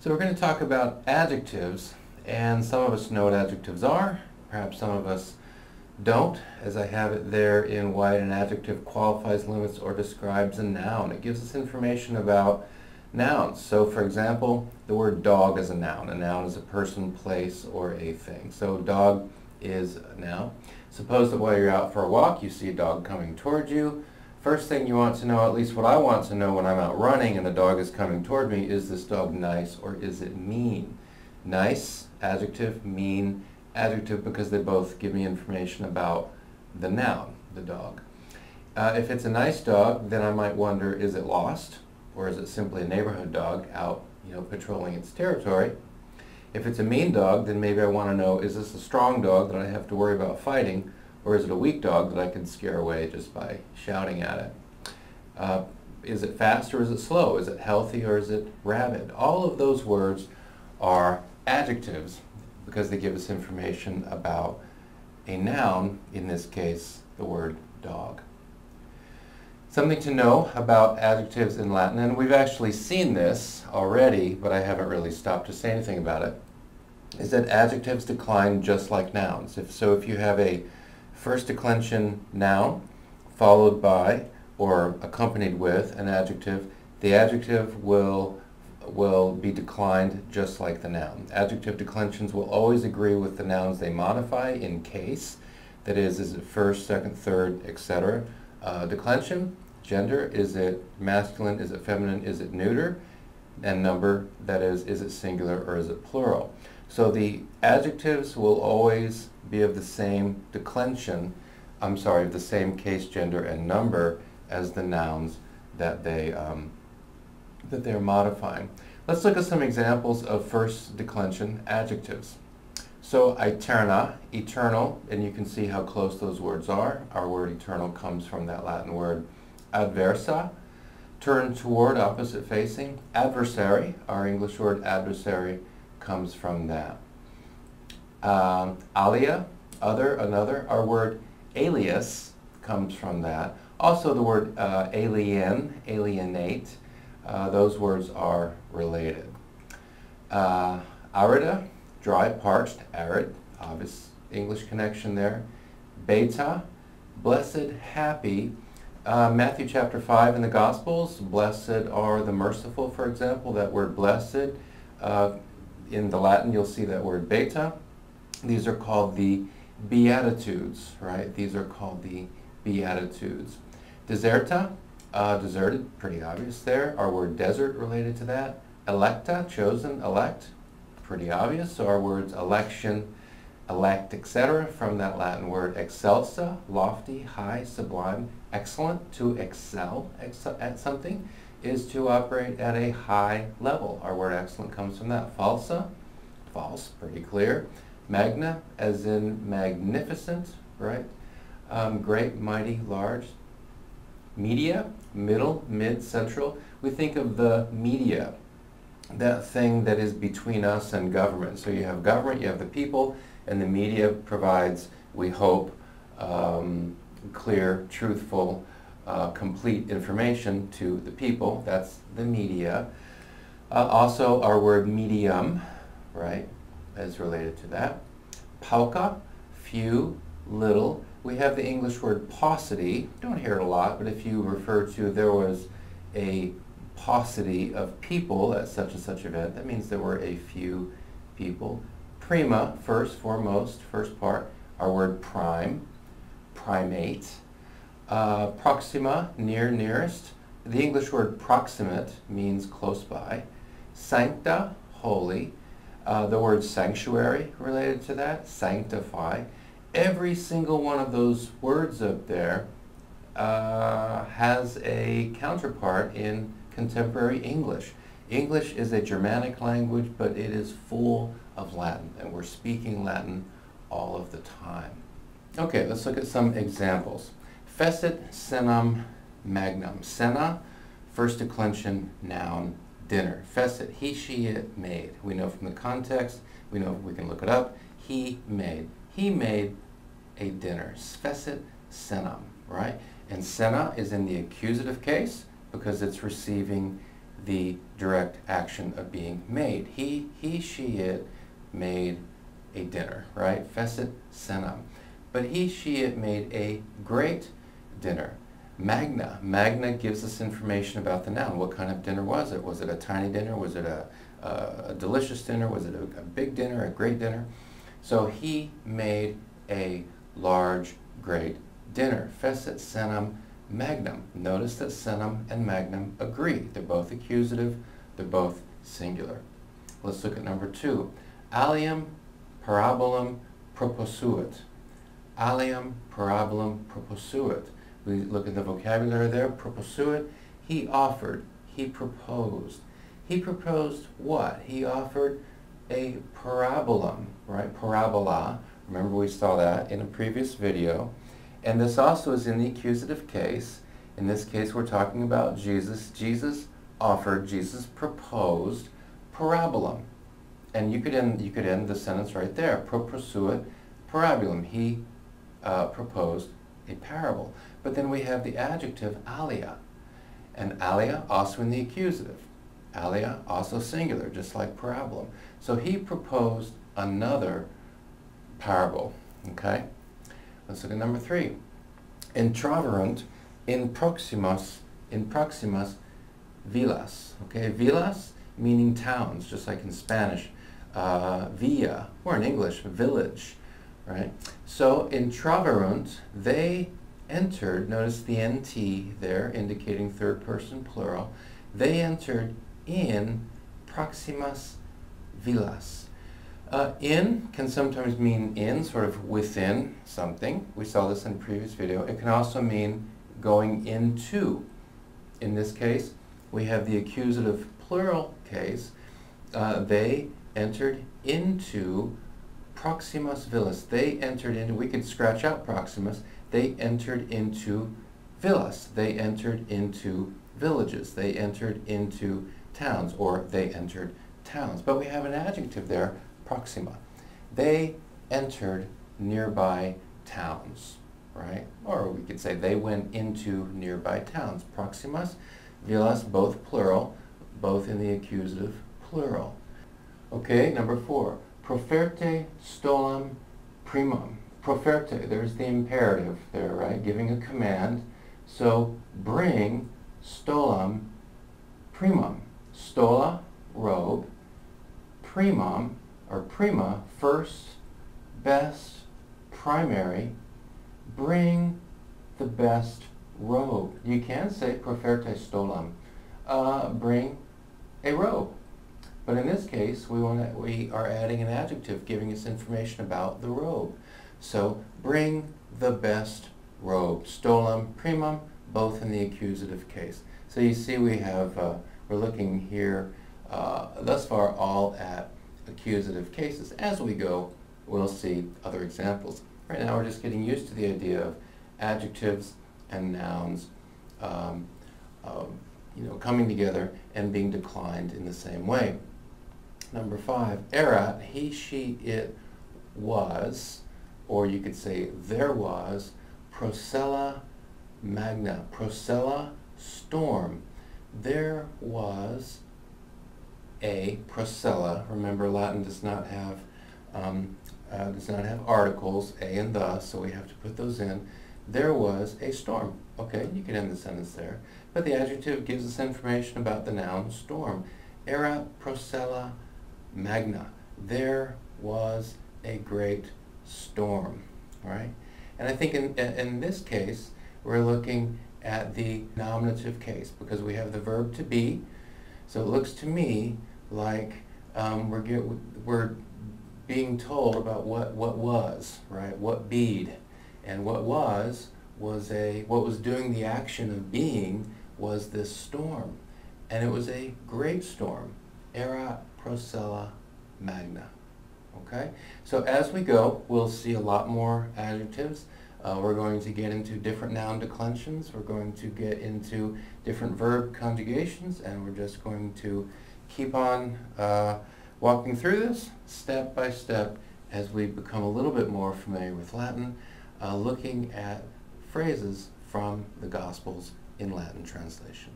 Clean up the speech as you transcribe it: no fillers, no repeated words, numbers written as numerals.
So we're going to talk about adjectives, and some of us know what adjectives are, perhaps some of us don't, as I have it there in white. An adjective qualifies, limits, or describes a noun. It gives us information about nouns. So for example, the word dog is a noun. A noun is a person, place, or a thing. So dog is a noun. Suppose that while you're out for a walk, you see a dog coming towards you. First thing you want to know, at least what I want to know when I'm out running and the dog is coming toward me, is this dog nice or is it mean? Nice, adjective, mean, adjective, because they both give me information about the noun, the dog. If it's a nice dog, then I might wonder, is it lost? Or is it simply a neighborhood dog out, patrolling its territory? If it's a mean dog, then maybe I want to know, is this a strong dog that I have to worry about fighting? Or is it a weak dog that I can scare away just by shouting at it? Is it fast or is it slow? Is it healthy or is it rabid? All of those words are adjectives because they give us information about a noun, in this case, the word dog. Something to know about adjectives in Latin, and we've actually seen this already, but I haven't really stopped to say anything about it, is that adjectives decline just like nouns. If you have a first declension noun followed by or accompanied with an adjective, the adjective will be declined just like the noun. Adjective declensions will always agree with the nouns they modify in case. That is it first, second, third, etc. Declension, gender, is it masculine, is it feminine, is it neuter? And number, that is it singular or is it plural? So the adjectives will always be of the same declension, of the same case, gender, and number as the nouns that they're modifying. Let's look at some examples of first declension adjectives. So aeterna, eternal, and you can see how close those words are. Our word eternal comes from that Latin word adversa, turn toward, opposite facing. Adversary, our English word adversary, comes from that. Alia, other, another. Our word alias comes from that. Also the word alien, alienate, those words are related. Arida, dry, parched, arid, obvious English connection there. Beta, blessed, happy. Matthew chapter 5 in the Gospels, blessed are the merciful, for example. That word blessed, in the Latin you'll see that word beta. These are called the Beatitudes, right? These are called the Beatitudes. Deserta, deserted, pretty obvious there. Our word desert related to that. Electa, chosen, elect, pretty obvious. So our words election, elect, etc. from that Latin word excelsa, lofty, high, sublime. Excellent, to excel at something, is to operate at a high level. Our word excellent comes from that. Falsa, false, pretty clear. Magna, as in magnificent, right? Great, mighty, large. Media, middle, mid, central. We think of the media, that thing that is between us and government. So you have government, you have the people, and the media provides, we hope, clear, truthful, complete information to the people. That's the media. Also our word medium, right, is related to that. Pauca, few, little. We have the English word paucity. Don't hear it a lot, but if you refer to there was a paucity of people at such and such event, that means there were a few people. Prima, first, foremost, first part. Our word prime, primate. Proxima, near, nearest. The English word proximate means close by. Sancta, holy. The word sanctuary related to that, sanctify. Every single one of those words up there has a counterpart in contemporary English. English is a Germanic language, but it is full of Latin, and we're speaking Latin all of the time. Okay, let's look at some examples. Fecit cenam magnum. Cena, first declension, noun, dinner. Fecit, he, she, it, made. We know from the context, we know we can look it up. He made. He made a dinner. Fecit cenam, right? And cena is in the accusative case because it's receiving the direct action of being made. He, she, it made a dinner, right? Fecit senam. But he, she, it made a great dinner. Magna. Magna gives us information about the noun. What kind of dinner was it? Was it a tiny dinner? Was it a delicious dinner? Was it a big dinner, a great dinner? So he made a large, great dinner. Fecit senam magnum. Notice that senam and magnum agree. They're both accusative. They're both singular. Let's look at number 2. Alium parabolum proposuit. Alium parabolum proposuit. We look at the vocabulary there. Proposuit, he offered, he proposed. He proposed what? He offered a parabolum, right? Parabola. Remember we saw that in a previous video. And this also is in the accusative case. In this case we're talking about Jesus. Jesus offered, Jesus proposed parabolum. And you could end the sentence right there. Proposuit parabolum. He proposed a parable. But then we have the adjective alia. And alia also in the accusative. Alia also singular, just like parabolum. So he proposed another parable. Okay? Let's look at number 3. Introverunt in proximus villas. Okay? Villas meaning towns, just like in Spanish. Villa, or in English, village. Right? So introverunt, they entered, notice the NT there indicating third person plural, they entered in proximus villas. In can sometimes mean in, sort of within something. We saw this in a previous video. It can also mean going into. In this case, we have the accusative plural case. They entered into proximus villas. They entered into, we could scratch out proximus, they entered into villas. They entered into villages. They entered into towns, or they entered towns. But we have an adjective there, proxima. They entered nearby towns, right? Or we could say they went into nearby towns. Proximus, villas, both plural, both in the accusative plural. Okay, number 4. Proferte stolam primum. Proferte, there's the imperative there, right? Giving a command. So bring stolam primum. Stola, robe. Primum, or prima, first, best, primary. Bring the best robe. You can say proferte stolam. Bring a robe. But in this case, we are adding an adjective giving us information about the robe. So, bring the best robe. Stolam, primum, both in the accusative case. So you see we're looking here thus far all at accusative cases. As we go, we'll see other examples. Right now we're just getting used to the idea of adjectives and nouns coming together and being declined in the same way. Number 5, erat, he, she, it was, or you could say there was, procella magna, procella, storm. There was a procella. Remember, Latin does not have articles, a and the, so we have to put those in. There was a storm. Okay, you can end the sentence there. But the adjective gives us information about the noun storm. Erat procella magna. There was a great storm. All right? And I think in this case, we're looking at the nominative case because we have the verb to be. So it looks to me like we're being told about what was, right? What beed. And what was doing the action of being was this storm. And it was a great storm. Erat procella magna. Okay? So as we go, we'll see a lot more adjectives. We're going to get into different noun declensions. We're going to get into different verb conjugations, and we're just going to keep on walking through this step by step as we become a little bit more familiar with Latin, looking at phrases from the Gospels in Latin translation.